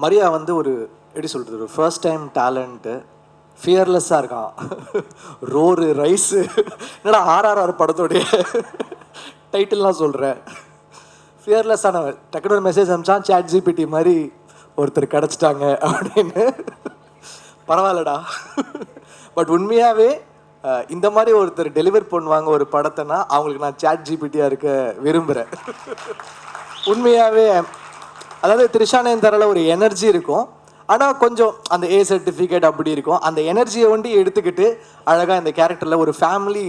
மரியா வந்து ஒரு எப்படி சொல்கிறது, ஒரு ஃபர்ஸ்ட் டைம் டேலண்ட்டு, ஃபியர்லெஸ்ஸாக இருக்கான். ரோரு ரைஸு என்னடா RRR படத்தோடைய டைட்டில்லாம் சொல்கிறேன். ஃபியர்லெஸ்ஸான டக்குனு ஒரு மெசேஜ் அனுப்பிச்சான், சாட் ஜிபிடி மாதிரி ஒருத்தர் கிடச்சிட்டாங்க அப்படின்னு. பரவாயில்லடா. பட் உண்மையாகவே இந்த மாதிரி ஒருத்தர் டெலிவர் பண்ணுவாங்க ஒரு படத்தைனா அவங்களுக்கு நான் சாட் ஜிபிடியாக இருக்க விரும்புகிறேன். உண்மையாகவே அதாவது திரிஷானேந்தரில் ஒரு எனர்ஜி இருக்கும், ஆனால் கொஞ்சம் அந்த A சர்டிஃபிகேட் அப்படி இருக்கும். அந்த எனர்ஜியை ஒண்டி எடுத்துக்கிட்டு அழகாக இந்த கேரக்டரில் ஒரு ஃபேமிலி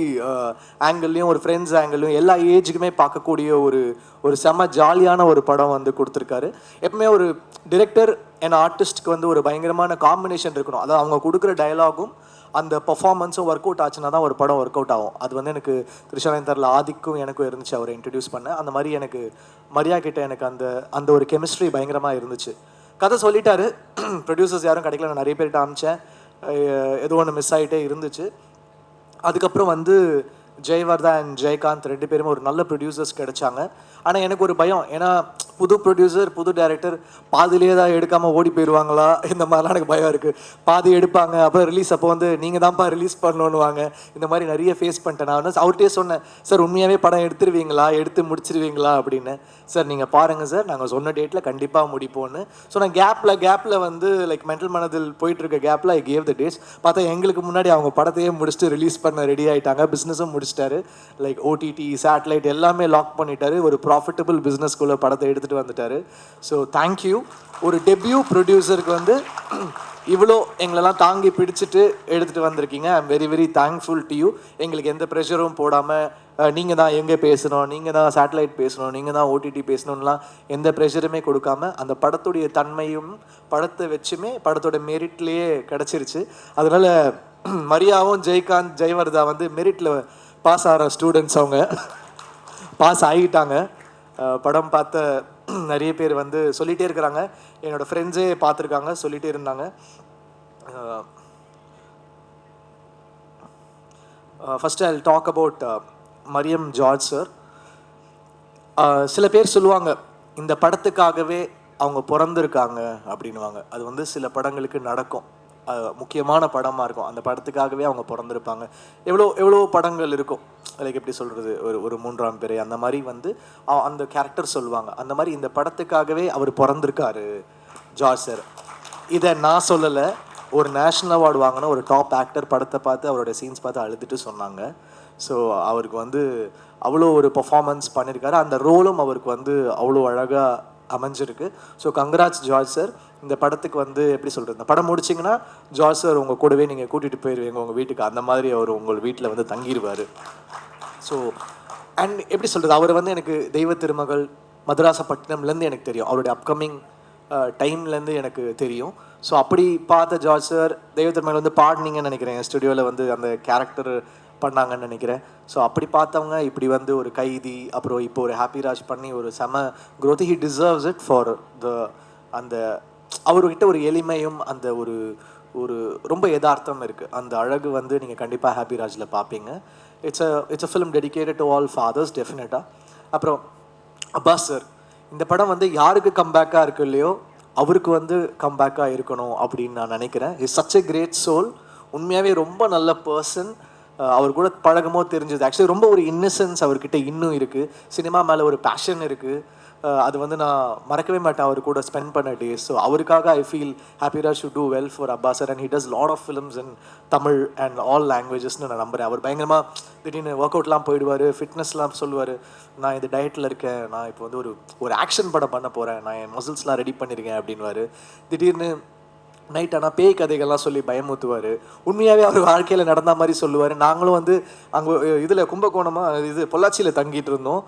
ஆங்கிள்லையும் ஒரு ஃப்ரெண்ட்ஸ் ஆங்கிள்லையும் எல்லா ஏஜுக்குமே பார்க்கக்கூடிய ஒரு செம்ம ஜாலியான ஒரு படம் வந்து கொடுத்துருக்காரு. எப்பவுமே ஒரு டிரெக்டர் அண்ட் ஆர்டிஸ்ட்க்கு வந்து ஒரு பயங்கரமான காம்பினேஷன் இருக்கணும். அதாவது அவங்க கொடுக்குற டயலாகும் அந்த பர்ஃபார்மன்ஸும் ஒர்க் அவுட் ஆச்சுன்னா தான் ஒரு படம் ஒர்க் அவுட் ஆகும். அது வந்து எனக்கு திரிஷானேந்தரில் ஆதிக்கும் எனக்கும் இருந்துச்சு, அவரை இன்ட்ரடியூஸ் பண்ண. அந்த மாதிரி எனக்கு மரியா கிட்ட எனக்கு அந்த ஒரு கெமிஸ்ட்ரி பயங்கரமாக இருந்துச்சு. கதை சொல்லிட்டாரு, ப்ரொடியூசர்ஸ் யாரும் கிடைக்கல, நான் நிறைய பேர்கிட்ட அனுப்பிச்சேன், ஏதோ ஒன்று மிஸ் ஆகிட்டே இருந்துச்சு. அதுக்கப்புறம் வந்து ஜெயவர்தா அண்ட் ஜெயகாந்த் 2 பேருமே ஒரு நல்ல ப்ரொடியூசர்ஸ் கிடைச்சாங்க. ஆனால் எனக்கு ஒரு பயம், ஏன்னா புது ப்ரொடியூசர் புது டைரக்டர் பாதியிலே தான் எடுக்காமல் ஓடி போயிடுவாங்களா, இந்த மாதிரிலாம் எனக்கு பயம் இருக்குது. பாதி எடுப்பாங்க, அப்புறம் ரிலீஸ் அப்போ வந்து நீங்கள் தான்ப்பா ரிலீஸ் பண்ணணுன்னுவாங்க. இந்த மாதிரி நிறைய ஃபேஸ் பண்ணிட்டேன். நான் வந்து அவர்கிட்டே சொன்னேன், சார் உண்மையாகவே படம் எடுத்துருவீங்களா, எடுத்து முடிச்சிருவீங்களா அப்படின்னு. சார் நீங்கள் பாருங்கள் சார், நாங்கள் சொன்ன டேட்டில் கண்டிப்பாக முடிப்போன்னு. ஸோ நான் கேப்பில் வந்து லைக் மென்டல் மனதில் போயிட்டுருக்க கேப்பில் ஐ கேவ் த டேட்ஸ். பார்த்தா எங்களுக்கு முன்னாடி அவங்க படத்தையே முடிச்சுட்டு ரிலீஸ் பண்ண ரெடி ஆகிட்டாங்க. பிஸ்னஸும் முடிச்சிட்டாரு, லைக் ஓடிடி சேட்டலைட் எல்லாமே லாக் பண்ணிட்டாரு. ஒரு ப்ராஃபிட்டபிள் பிஸ்னஸ்குள்ளே படத்தை எடுத்துகிட்டு வந்துட்டாரு. So thank you. ஒரு டெபியூ ப்ரொடியூசருக்கு வந்து இவ்வளோ எங்களெல்லாம் தாங்கி பிடிச்சிட்டு எடுத்துகிட்டு வந்திருக்கீங்க. I am very very thankful to you. எங்களுக்கு எந்த ப்ரெஷரும் போடாமல் நீங்கள் தான் எங்கே பேசணும், நீங்கள் தான் சேட்டலைட் பேசணும், நீங்கள் தான் ஓடிடி பேசணும்லாம் எந்த ப்ரெஷருமே கொடுக்காம அந்த படத்துடைய தன்மையும் படத்தை வச்சுமே படத்தோட மெரிட்லேயே கிடச்சிருச்சு. அதனால் மரியாவும் ஜெயகாந்த் ஜெயவர்தா வந்து மெரிட்டில் பாஸ் ஆகிற ஸ்டூடெண்ட்ஸ், அவங்க பாஸ் ஆகிட்டாங்க. படம் பார்த்த நிறைய பேர் வந்து சொல்லிகிட்டே இருக்கிறாங்க, என்னோடய ஃப்ரெண்ட்ஸே பார்த்துருக்காங்க, சொல்லிகிட்டே இருந்தாங்க. First I will talk about Mariam George sir. சில பேர் சொல்லுவாங்க இந்த படத்துக்காகவே அவங்க பிறந்திருக்காங்க அப்படின்வாங்க. அது வந்து சில படங்களுக்கு நடக்கும், முக்கியமான படமாக இருக்கும், அந்த படத்துக்காகவே அவங்க பிறந்திருப்பாங்க. எவ்வளோ படங்கள் இருக்கும், லைக் எப்படி சொல்கிறது, ஒரு 3ஆம் பிறை அந்த மாதிரி வந்து அந்த கேரக்டர் சொல்லுவாங்க. அந்த மாதிரி இந்த படத்துக்காகவே அவர் பிறந்திருக்காரு ஜார்ஜ் சார். இதை நான் சொல்லலை, ஒரு நேஷ்னல் அவார்டு வாங்கின ஒரு டாப் ஆக்டர் படத்தை பார்த்து அவரோட சீன்ஸ் பார்த்து அழுதுட்டு சொன்னாங்க. ஸோ அவருக்கு வந்து அவ்வளோ ஒரு பர்ஃபார்மன்ஸ் பண்ணியிருக்காரு, அந்த ரோலும் அவருக்கு வந்து அவ்வளோ அழகாக அமைஞ்சிருக்கு. So congrats George sir. இந்த படத்துக்கு வந்து எப்படி சொல்கிறது, இந்த படம் முடிச்சிங்கன்னா ஜார்ஜ் சார் உங்கள் கூடவே நீங்கள் கூட்டிகிட்டு போயிடுவீங்க உங்கள் வீட்டுக்கு, அந்த மாதிரி அவர் உங்கள் வீட்டில் வந்து தங்கிடுவார். ஸோ அண்ட் எப்படி சொல்கிறது, அவர் வந்து எனக்கு தெய்வ திருமகள் மதராசப்பட்டினம்லேருந்து எனக்கு தெரியும், அவருடைய அப்கமிங் டைம்லேருந்து எனக்கு தெரியும். ஸோ அப்படி பார்த்த ஜார்ஜ் சார் தெய்வ திருமகள் வந்து பாடினீங்கன்னு நினைக்கிறேன், ஸ்டுடியோவில் வந்து அந்த கேரக்டர் பண்ணாங்கன்னு நினைக்கிறேன். ஸோ அப்படி பார்த்தவங்க இப்படி வந்து ஒரு கைதி, அப்புறம் இப்போ ஒரு ஹாப்பிராஜ் பண்ணி ஒரு செம growth. He deserves it for அந்த அவர்கிட்ட ஒரு எளிமையும் அந்த ஒரு ரொம்ப யதார்த்தம் இருக்குது, அந்த அழகு வந்து நீங்கள் கண்டிப்பாக ஹாப்பிராஜில் பார்ப்பீங்க. It's a film dedicated to all fathers டெஃபினட்டாக. அப்புறம் அப்பாஸ் சார், இந்த படம் வந்து யாருக்கு கம்பேக்காக இருக்கு இல்லையோ அவருக்கு வந்து கம்பேக்காக இருக்கணும் அப்படின்னு நான் நினைக்கிறேன். Is such a great soul, உண்மையாகவே ரொம்ப நல்ல பர்சன். அவர் கூட பழகமோ தெரிஞ்சது, ஆக்சுவலி ரொம்ப ஒரு இன்னசென்ஸ் அவர்கிட்ட இன்னும் இருக்குது, சினிமா மேலே ஒரு பேஷன் இருக்குது. அது வந்து நான் மறக்கவே மாட்டேன் அவர் கூட ஸ்பெண்ட் பண்ண டேஸ். ஸோ அவருக்காக ஐ ஃபீல் ஹாப்பிராஜ் should do well for Abbas sir. And he does lot of films in Tamil and all லாங்குவேஜஸ்னு நான் நம்புகிறேன். அவர் பயங்கரமாக திடீர்னு ஒர்க் அவுட்லாம் போயிடுவார், ஃபிட்னஸ்லாம் சொல்லுவார், நான் இந்த டயட்டில் இருக்கேன், நான் இப்போ வந்து ஒரு ஆக்ஷன் படம் பண்ண போகிறேன், நான் என் மசில்ஸ்லாம் ரெடி பண்ணியிருக்கேன் அப்படின்வார். திடீர்னு நைட் ஆனால் பேய் கதைகள்லாம் சொல்லி பயமுத்துவார். உண்மையாகவே அவர் வாழ்க்கையில் நடந்த மாதிரி சொல்லுவார். நாங்களும் வந்து அங்கே இதில் கும்பகோணமாக பொள்ளாச்சியில் தங்கிட்டு இருந்தோம்.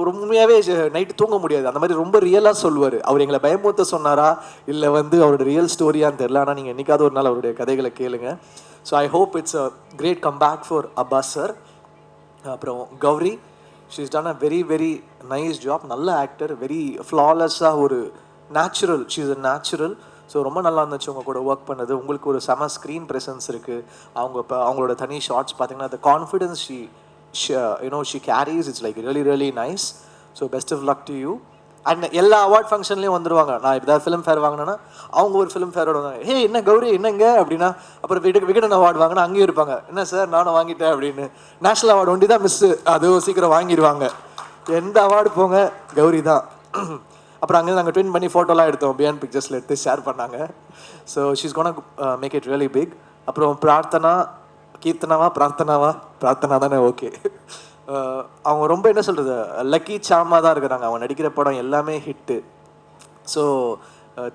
ஒரு உண்மையாகவே நைட்டு தூங்க முடியாது, அந்த மாதிரி ரொம்ப ரியலாக சொல்லுவார். அவர் எங்களை பயமுத்த சொன்னாரா இல்லை வந்து அவரோட ரியல் ஸ்டோரியான்னு தெரில, ஆனால் நீங்கள் என்றைக்காவது ஒரு நாள் அவருடைய கதைகளை கேளுங்க. So I hope it's a great comeback for Abbas sir. அப்புறம் Gowri, she is done a very very nice job, நல்ல ஆக்டர், வெரி ஃப்ளாலெஸ்ஸாக ஒரு natural, she is a natural. So ரொம்ப நல்லா இருந்துச்சு உங்கள் கூட ஒர்க் பண்ணது. உங்களுக்கு ஒரு செம ஸ்க்ரீன் ப்ரெசன்ஸ் இருக்குது. இப்போ அவங்களோட தனி ஷார்ட்ஸ் பார்த்தீங்கன்னா the confidence she carries, it's like really really nice. So best of luck to you. And எல்லா அவார்ட் ஃபங்க்ஷன்லேயும் வந்துடுவாங்க. நான் இப்போதான் ஃபிலிம் ஃபேர் வாங்கினேன்னா அவங்க ஒரு ஃபிலிம் ஃபேரோட வந்தாங்க. ஹே என்ன கௌரி என்னங்க அப்படின்னா, அப்புறம் விகடன் அவார்டு வாங்கினா அங்கேயும் இருப்பாங்க. என்ன சார் நானும் வாங்கிட்டேன் அப்படின்னு. நேஷ்னல் அவார்டு ஒண்டி தான் மிஸ்ஸு, அதுவும் சீக்கிரம் வாங்கிடுவாங்க. எந்த அவார்டு போங்க கௌரி தான். அப்புறம் அங்கே நாங்கள் ட்வின் பண்ணி ஃபோட்டோலாம் எடுத்தோம், பியாண்ட் பிக்சர்ஸில் எடுத்து ஷேர் பண்ணாங்க. So she's gonna make it really big. அப்புறம் பிரார்த்தனா, பிரார்த்தனா தானே, ஓகே. அவங்க ரொம்ப என்ன சொல்கிறது, லக்கி சாமாக தான் இருக்கிறாங்க. அவங்க நடிக்கிற படம் எல்லாமே ஹிட்டு. ஸோ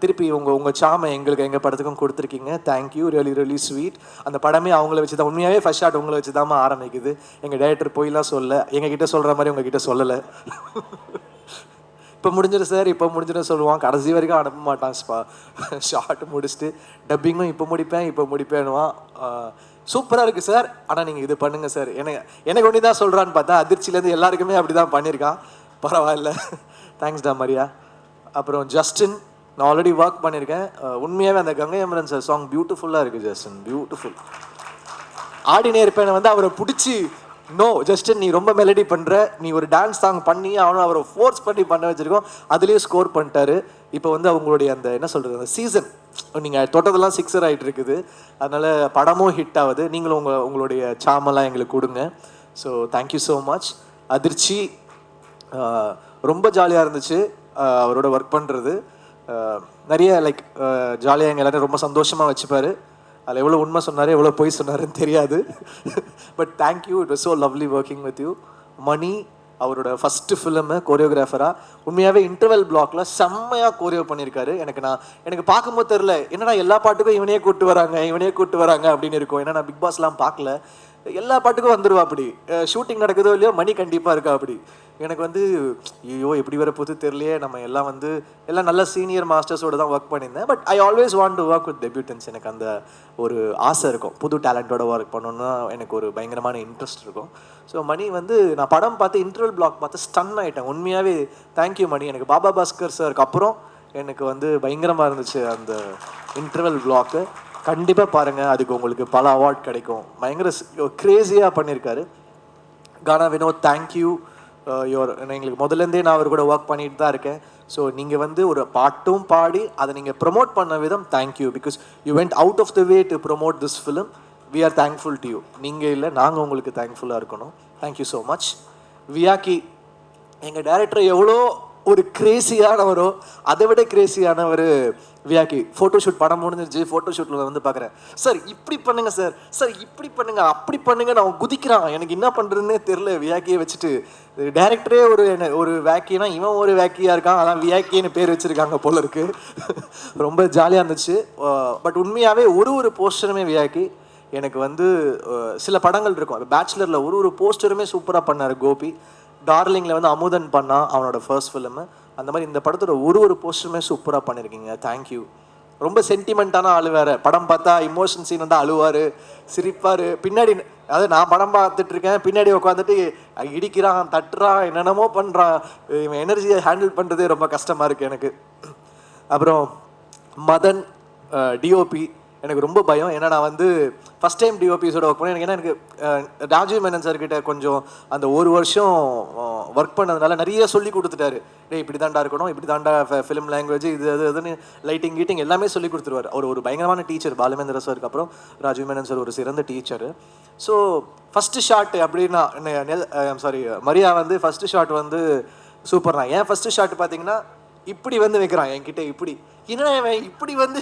திருப்பி உங்கள் சாமை எங்கள் படத்துக்கும் கொடுத்துருக்கீங்க. Thank you, really really sweet. அந்த படமே அவங்கள வச்சு தான், உண்மையாகவே ஃபர்ஸ்ட் ஷாட் உங்களை வச்சு தான் ஆரம்பிக்குது. எங்கள் டைரக்டர் போயெலாம் சொல்ல, எங்ககிட்ட சொல்கிற மாதிரி உங்ககிட்ட சொல்லலை. இப்போ முடிஞ்சிடும் சார், இப்போ முடிஞ்சிடும் சொல்லுவான். கடைசி வரைக்கும் அனுப்ப மாட்டான். ஷார்ட் முடிச்சுட்டு டப்பிங்கும் இப்போ முடிப்பேன்னுவான். சூப்பராக இருக்குது சார், ஆனால் நீங்கள் இது பண்ணுங்கள் சார். எனக்கு ஒன்றி தான் சொல்கிறான்னு பார்த்தா அதிர்ச்சியிலேருந்து எல்லாருக்குமே அப்படி தான் பண்ணியிருக்கான். பரவாயில்ல, தேங்க்ஸ் டா மரியா. அப்புறம் ஜஸ்டின், நான் ஆல்ரெடி ஒர்க் பண்ணியிருக்கேன். உண்மையாகவே அந்த கங்கை அமரன் சார் சாங் பியூட்டிஃபுல்லாக இருக்குது. Justin beautiful. ஆடினே இருப்பேன் வந்து அவரை பிடிச்சி, நோ ஜஸ்டின் நீ ரொம்ப மெலடி பண்ணுற, நீ ஒரு டான்ஸ் சாங் பண்ணி அவரை ஃபோர்ஸ் பண்ணி பண்ண வச்சுருக்கோம். அதுலேயும் ஸ்கோர் பண்ணிட்டாரு. இப்போ வந்து அவங்களுடைய அந்த என்ன சொல்கிறது, அந்த சீசன் நீங்கள் தொட்டதெல்லாம் சிக்ஸர் ஆகிட்டு இருக்குது. அதனால் படமும் ஹிட் ஆகுது. நீங்களும் உங்களுடைய சாமெல்லாம் எங்களுக்கு கொடுங்க. So thank you so much. அதிர்ச்சி, ரொம்ப ஜாலியாக இருந்துச்சு அவரோட ஒர்க் பண்ணுறது. நிறைய லைக் ஜாலியாக எங்கள் எல்லாரும் ரொம்ப சந்தோஷமாக வச்சுப்பார். அதில் எவ்வளோ உண்மை சொன்னார், எவ்வளோ பொய் சொன்னாருன்னு தெரியாது. But thank you, it was so lovely working with you. Mani, அவரோட ஃபஸ்ட்டு ஃபிலிமு கோரியோகிராஃபராக உண்மையாகவே இன்டர்வல் பிளாக்ல செம்மையாக கோரியோ பண்ணியிருக்காரு. எனக்கு பார்க்கும்போது தெரில, என்னடா எல்லா பாட்டுக்கும் இவனே கூப்பிட்டு வராங்க அப்படின்னு இருக்கும். ஏன்னா நான் பிக் பாஸ்லாம் பார்க்கல. எல்லா பாட்டுக்கும் வந்துடுவா அப்படி. ஷூட்டிங் நடக்குதோ இல்லையோ மணி கண்டிப்பாக இருக்கா அப்படி. எனக்கு வந்து ஐயோ எப்படி வர போது தெரியலையே. நம்ம எல்லாம் நல்ல சீனியர் மாஸ்டர்ஸோடு தான் ஒர்க் பண்ணியிருந்தேன். But I always want to work with debutants. எனக்கு அந்த ஒரு ஆசை இருக்கும், புது டேலண்டோட ஒர்க் பண்ணணுன்னா எனக்கு ஒரு பயங்கரமான இன்ட்ரெஸ்ட் இருக்கும். ஸோ மணி வந்து நான் படம் பார்த்து இன்டர்வல் பிளாக் பார்த்து ஸ்டன் ஆகிட்டேன். உண்மையாகவே தேங்க்யூ மணி. எனக்கு பாபா பாஸ்கர் சாருக்கு அப்புறம் எனக்கு வந்து பயங்கரமாக இருந்துச்சு அந்த இன்டர்வல் பிளாக்கு. கண்டிப்பாக பாருங்கள், அதுக்கு உங்களுக்கு பல அவார்ட் கிடைக்கும். பயங்கர க்ரேஸியாக பண்ணியிருக்காரு. கானா வினோத், தேங்க்யூ. எங்களுக்கு முதல்லேருந்தே நான் அவர் கூட ஒர்க் பண்ணிட்டு தான் இருக்கேன். ஸோ நீங்கள் வந்து ஒரு பாட்டும் பாடி அதை நீங்கள் ப்ரொமோட் பண்ண விதம் thank you. Because you went out of the way to promote this film. We are thankful to you. நீங்கள் இல்லை, நாங்கள் உங்களுக்கு தேங்க்ஃபுல்லாக இருக்கணும். Thank you so much. வியாக்கி, எங்கள் டைரக்டர் எவ்வளோ ஒரு கிரேசியானவரோ அதை விட கிரேசியானவர் வியாக்கி. ஃபோட்டோஷூட் படம் முடிஞ்சிருச்சு. ஃபோட்டோஷூட்டில் வந்து பார்க்குறேன், சார் இப்படி பண்ணுங்கள் சார் இப்படி பண்ணுங்கள், அப்படி பண்ணுங்க. நான் குதிக்கிறான், எனக்கு என்ன பண்ணுறதுன்னே தெரில. வியாக்கியை வச்சுட்டு டைரக்டரே ஒரு வேக்கினா இவன் ஒரு வேக்கியாக இருக்கான். அதான் வியாக்கின்னு பேர் வச்சுருக்காங்க போல இருக்கு. ரொம்ப ஜாலியாக இருந்துச்சு. பட் உண்மையாகவே ஒரு போஸ்டருமே வியாக்கி. எனக்கு வந்து சில படங்கள் இருக்கும், அது பேச்சுலரில் ஒரு போஸ்டருமே சூப்பராக பண்ணார் கோபி. டார்லிங்கில் வந்து அமுதன் பண்ணான், அவனோட ஃபர்ஸ்ட் ஃபிலிமு. அந்த மாதிரி இந்த படத்தோட ஒரு போஸ்டருமே சூப்பராக பண்ணியிருக்கீங்க. தேங்க்யூ. ரொம்ப சென்டிமெண்ட்டான ஆள் வேறு. படம் பார்த்தா இமோஷன் சீன் வந்து அழுவார், சிரிப்பார். பின்னாடி அதாவது நான் படம் பார்த்துட்ருக்கேன், பின்னாடி உட்காந்துட்டு இடிக்கிறான், தட்டுறான், என்னென்னமோ பண்ணுறான். இவன் எனர்ஜியை ஹேண்டில் பண்ணுறதே ரொம்ப கஷ்டமாக இருக்குது எனக்கு. அப்புறம் மதன், டிஓபி, எனக்கு ரொம்ப பயம். ஏன்னா நான் வந்து ஃபஸ்ட் டைம் டிஓபிஸோட ஒர்க் பண்ணேன். ஏன்னா எனக்கு ராஜீவ் மேனன் சார்கிட்ட கொஞ்சம் அந்த ஒரு வருஷம் ஒர்க் பண்ணதுனால நிறைய சொல்லி கொடுத்துட்டாரு. இப்படி தாண்டா இருக்கணும், இப்படி தாண்டா ஃபிலிம் லாங்குவேஜ், இதுன்னு லைட்டிங் கீட்டிங் எல்லாமே சொல்லி கொடுத்துருவார். அவர் ஒரு பயங்கரமான டீச்சர். பாலுமேந்திர சாருக்கு அப்புறம் ராஜீவ் மேனன் சார் ஒரு சிறந்த டீச்சர். ஸோ ஃபஸ்ட்டு ஷாட் அப்படின்னா சாரி மரியா வந்து ஃபஸ்ட்டு ஷாட் வந்து சூப்பர் தான். ஏன் ஃபஸ்ட்டு ஷாட் பார்த்தீங்கன்னா இப்படி வந்து வைக்கிறான் என்கிட்ட. என்னடா இவன் இப்படி வந்து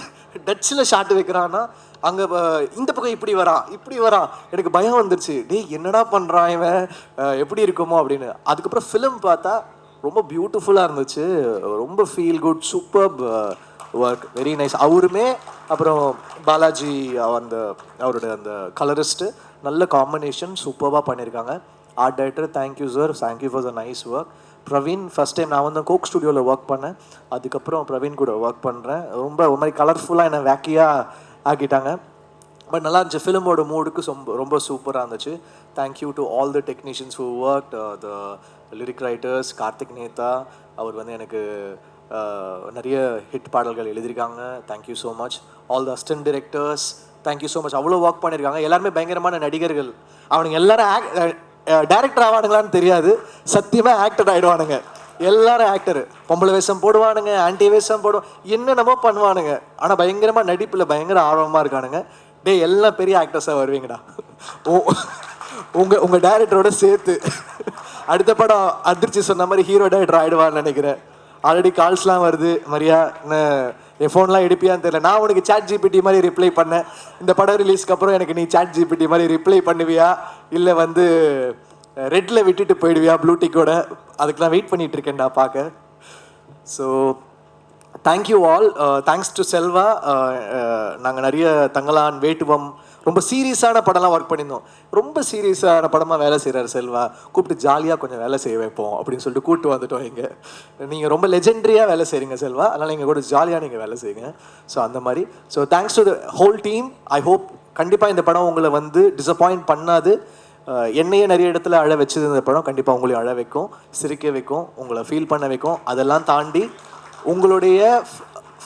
டச்சில் ஷாட் வைக்கிறான்னா அங்கே இந்த பக்கம் இப்படி வரான். எனக்கு பயம் வந்துருச்சு. டேய் என்னடா பண்ணுறான் இவன், எப்படி இருக்குமோ அப்படின்னு. அதுக்கப்புறம் ஃபிலிம் பார்த்தா ரொம்ப பியூட்டிஃபுல்லாக இருந்துச்சு. ரொம்ப feel good, super work, very nice. அவருமே அப்புறம் பாலாஜி அவரோட அந்த கலரிஸ்ட்டு நல்ல காம்பினேஷன், சூப்பராக பண்ணியிருக்காங்க. Art director thank you sir, thank you for the nice work. Praveen, first time நான் வந்து கோக் ஸ்டுடியோவில் ஒர்க் பண்ணேன். அதுக்கப்புறம் பிரவீன் கூட ஒர்க் பண்ணுறேன். ரொம்ப ஒரு மாதிரி கலர்ஃபுல்லாக என்னை வேக்கியாக ஆக்கிட்டாங்க. பட் நல்லா இருந்துச்சு. ஃபிலிமோட மூடுக்கு ரொம்ப சூப்பராக இருந்துச்சு. Thank you to all the technicians who work, the lyric writers. Karthik Netha, அவர் வந்து எனக்கு நிறைய ஹிட் பாடல்கள் எழுதியிருக்காங்க. Thank you so much. All the assistant directors, thank you so much. அவ்வளோ ஒர்க் பண்ணியிருக்காங்க. எல்லாருமே பயங்கரமான நடிகர்கள். அவனுங்க எல்லாரும் டைரக்டர் ஆவானுங்களான்னு தெரியாது, சத்தியமாக ஆக்டர் ஆகிடுவானுங்க. எல்லாரும் ஆக்டரு, பொம்பளை வேஷம் போடுவானுங்க, ஆன்டி வேஷம் போடுவோம், என்னென்னமோ பண்ணுவானுங்க. ஆனால் பயங்கரமாக நடிப்பில் பயங்கர ஆர்வமாக இருக்கானுங்க. டே எல்லாம் பெரிய ஆக்டர்ஸாக வருவீங்கடா. உங்கள் டைரக்டரோட சேர்த்து அடுத்த படம் அதிர்ச்சி சொன்ன மாதிரி ஹீரோ டைரக்டர் ஆகிடுவான்னு நினைக்கிறேன். ஆல்ரெடி கால்ஸ்லாம் வருது, மரியா என் ஃபோன்லாம் எடுப்பியான்னு தெரியல. நான் உனக்கு சாட் ஜிபிடி மாதிரி ரிப்ளை பண்ணேன். இந்த படம் ரிலீஸ்க்கு அப்புறம் எனக்கு நீ சாட் ஜிபிடி மாதிரி ரிப்ளை பண்ணுவியா, இல்லை வந்து ரெட்டில் விட்டுட்டு போயிடுவியா ப்ளூடிக்கோட? அதுக்கெலாம் வெயிட் பண்ணிகிட்டு இருக்கேன்டா பார்க்க. So thank you all. Thanks to Selva. நாங்கள் நிறைய தங்கலான், வேட்டுவம், ரொம்ப சீரியஸான படம்லாம் ஒர்க் பண்ணியிருந்தோம். ரொம்ப சீரியஸான படமாக வேலை செய்கிறார் செல்வா. கூப்பிட்டு ஜாலியாக கொஞ்சம் வேலை செய்ய வைப்போம் அப்படின்னு சொல்லிட்டு கூப்பிட்டு வந்துட்டோம். இங்கே நீங்கள் ரொம்ப லெஜெண்டரியாக வேலை செய்கிறீங்க செல்வா, அதனால் நீங்கள் கூட ஜாலியாக நீங்கள் வேலை செய்யுங்க. ஸோ அந்த மாதிரி. So thanks to the whole team. I hope கண்டிப்பாக இந்த படம் உங்களை வந்து டிசப்பாயிண்ட் பண்ணாது. என்னையே நிறைய இடத்துல அழ வச்சது இந்த படம் கண்டிப்பாக உங்களையும் அழ வைக்கும், சிரிக்க வைக்கும், உங்களை ஃபீல் பண்ண வைக்கும். அதெல்லாம் தாண்டி உங்களுடைய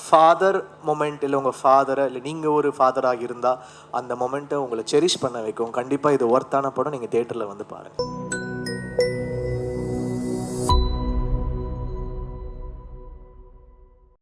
ஃபாதர் மொமெண்ட், இல்லை உங்கள் ஃபாதரை, இல்லை நீங்கள் ஒரு ஃபாதராக இருந்தால் அந்த மொமெண்ட்டை உங்களை செரிஷ் பண்ண வைக்கும். கண்டிப்பாக இது ஒர்த்தான படம். நீங்கள் தியேட்டரில் வந்து பாருங்கள்.